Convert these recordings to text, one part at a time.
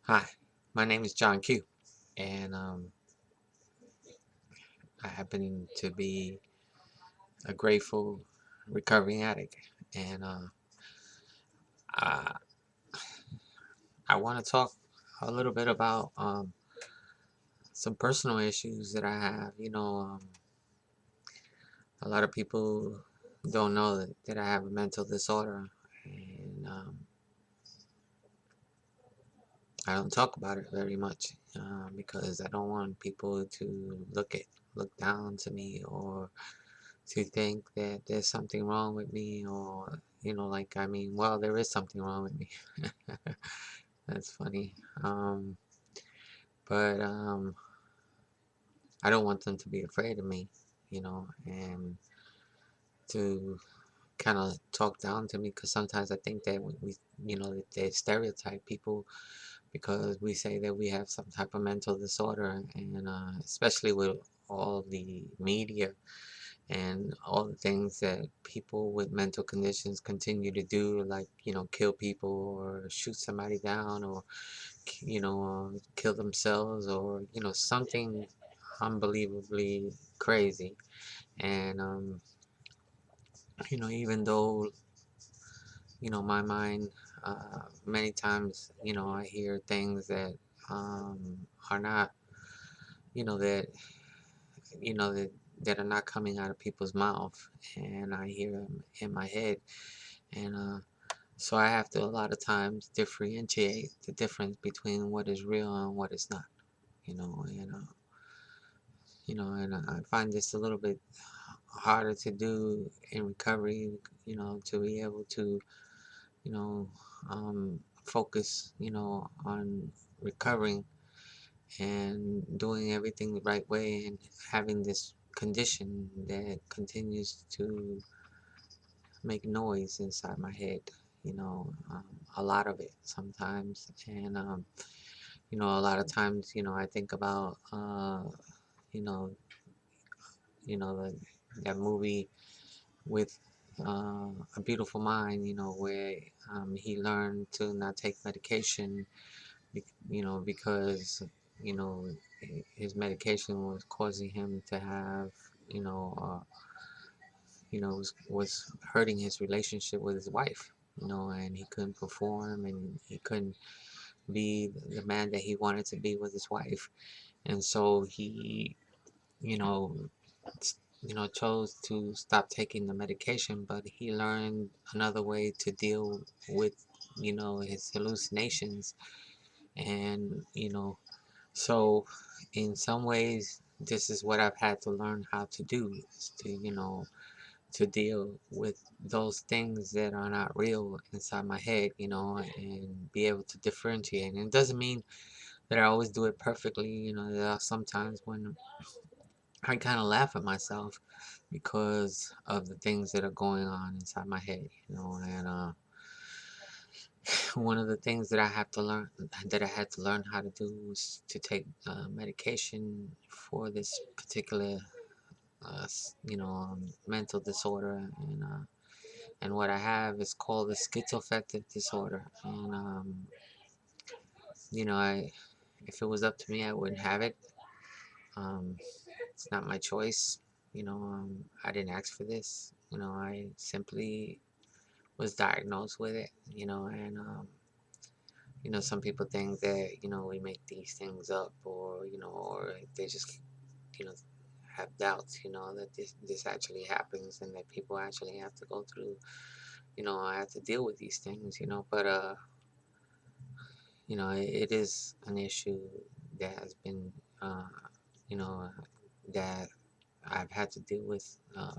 Hi, my name is John Q, and I happen to be a grateful recovering addict. And I, I want to talk a little bit about some personal issues that I have. A lot of people don't know that I have a mental disorder, and I don't talk about it very much because I don't want people to look down to me or to think that there's something wrong with me or well, there is something wrong with me. That's funny. But I don't want them to be afraid of me, and to kind of talk down to me, because sometimes I think that that they stereotype people because we say that we have some type of mental disorder, and especially with all the media and all the things that people with mental conditions continue to do, like kill people or shoot somebody down or kill themselves, or something unbelievably crazy. And even though my mind, many times I hear things that are not, that you know that that are not coming out of people's mouth, and I hear them in my head. And so I have to a lot of times differentiate the difference between what is real and what is not. And I find this a little bit harder to do in recovery. To be able to you know focus on recovering and doing everything the right way, and having this condition that continues to make noise inside my head. A lot of it sometimes. And a lot of times I think about you know you know the, that movie with A Beautiful Mind, where he learned to not take medication, because you know his medication was causing him to have you know uh, was hurting his relationship with his wife, and he couldn't perform, and he couldn't be the man that he wanted to be with his wife. And so he you know chose to stop taking the medication, but he learned another way to deal with his hallucinations. And so in some ways, this is what I've had to learn how to do, is to deal with those things that are not real inside my head, and be able to differentiate. And it doesn't mean that I always do it perfectly. There are sometimes when I kind of laugh at myself because of the things that are going on inside my head, and one of the things that I had to learn how to do was to take medication for this particular, mental disorder. And what I have is called a schizoaffective disorder. And I if it was up to me, I wouldn't have it. Um, it's not my choice. I didn't ask for this. I simply was diagnosed with it. And some people think that we make these things up, or or they just you know have doubts, that this actually happens, and that people actually have to go through, I have to deal with these things, but it is an issue that has been, you know, that I've had to deal with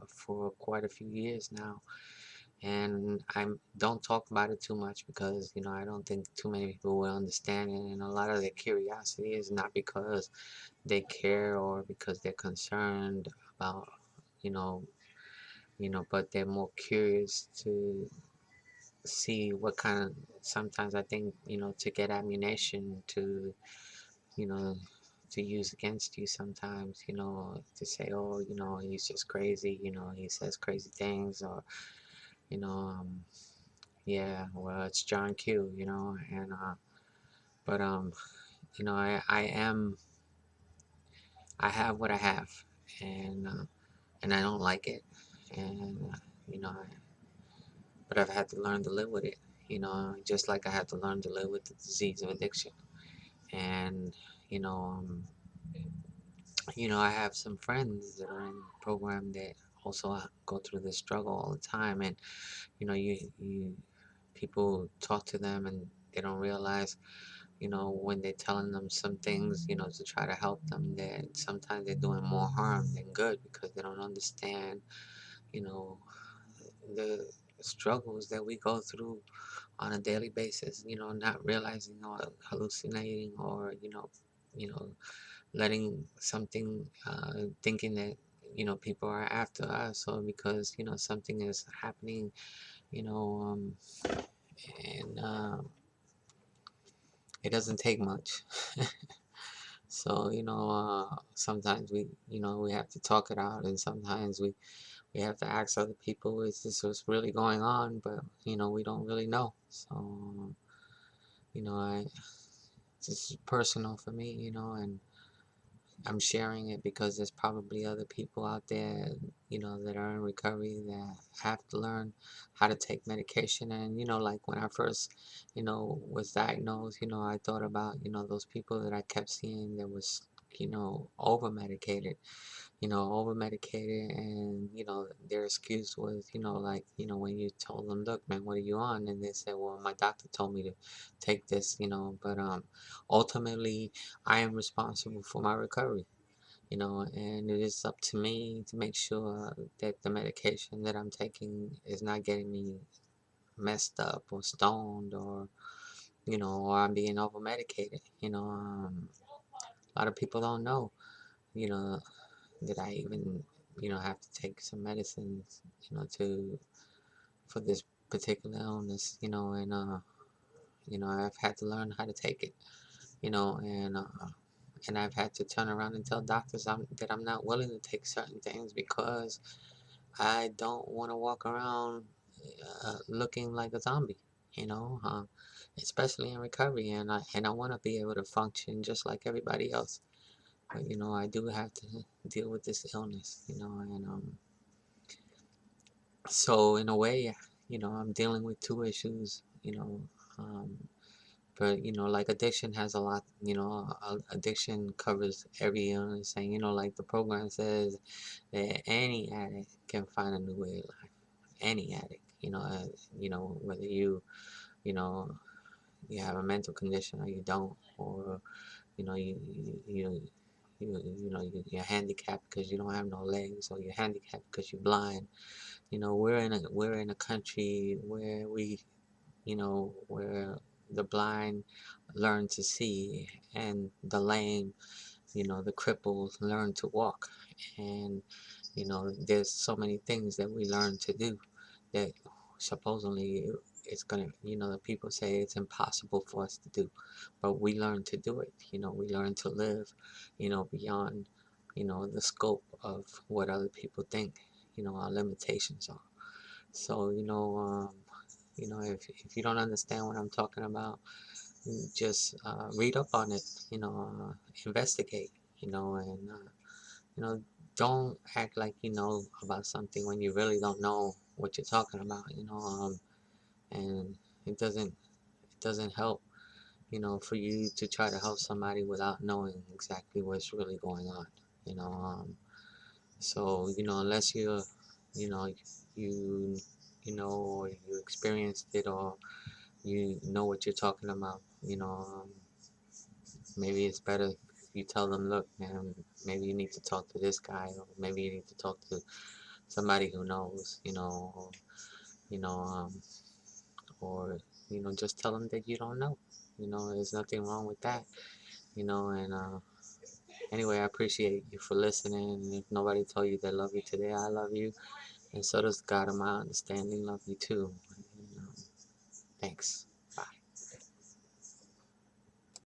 for quite a few years now. And I don't talk about it too much because, I don't think too many people will understand it. And a lot of their curiosity is not because they care or because they're concerned about, you know, but they're more curious to see what kind of, sometimes I think, to get ammunition to, you know, to use against you sometimes, to say, oh, he's just crazy, he says crazy things, or, you know, yeah, well, it's John Q, and But I have what I have, and I don't like it, and you know, but I've had to learn to live with it. Just like I had to learn to live with the disease of addiction, and you know, um, I have some friends that are in the program that also go through this struggle all the time, and you people talk to them and they don't realize, when they're telling them some things, to try to help them, that sometimes they're doing more harm than good because they don't understand, you know, the struggles that we go through on a daily basis, not realizing or hallucinating or, you know, letting something, thinking that, people are after us or because, something is happening, you know, um, and it doesn't take much. So, sometimes we have to talk it out, and sometimes we have to ask other people, is this what's really going on? But, we don't really know. So, I this is personal for me, and I'm sharing it because there's probably other people out there, that are in recovery that have to learn how to take medication. And, like when I first, was diagnosed, I thought about, those people that I kept seeing that was, over medicated, and, their excuse was, like, when you told them, look, man, what are you on? And they said, well, my doctor told me to take this, but ultimately I am responsible for my recovery, and it is up to me to make sure that the medication that I'm taking is not getting me messed up or stoned or I'm being over medicated. A lot of people don't know, you know, that I even, have to take some medicines, for this particular illness, and I've had to learn how to take it, and I've had to turn around and tell doctors that I'm not willing to take certain things because I don't want to walk around looking like a zombie, you know, uh, especially in recovery, and I want to be able to function just like everybody else. But I do have to deal with this illness, and so in a way, I'm dealing with two issues, um, but like addiction has a lot, addiction covers every illness, and like the program says that any addict can find a new way of life. Any addict, whether you know you have a mental condition or you don't, or you're handicapped because you don't have no legs, or you're handicapped because you're blind. We're in a country where where the blind learn to see, and the lame, the cripples learn to walk. And there's so many things that we learn to do that supposedly it's gonna, the people say it's impossible for us to do, but we learn to do it. We learn to live, beyond, the scope of what other people think, our limitations are. So, if you don't understand what I'm talking about, just read up on it, investigate, and you know, don't act like you know about something when you really don't know what you're talking about, and it doesn't help, for you to try to help somebody without knowing exactly what's really going on, you know. So, unless you know, you or you experienced it, or you know what you're talking about, maybe it's better if you tell them, look, man, maybe you need to talk to this guy, or maybe you need to talk to somebody who knows, you know, or just tell them that you don't know. There's nothing wrong with that. And anyway, I appreciate you for listening. And if nobody told you they love you today, I love you, and so does God of my understanding love you too. And, thanks.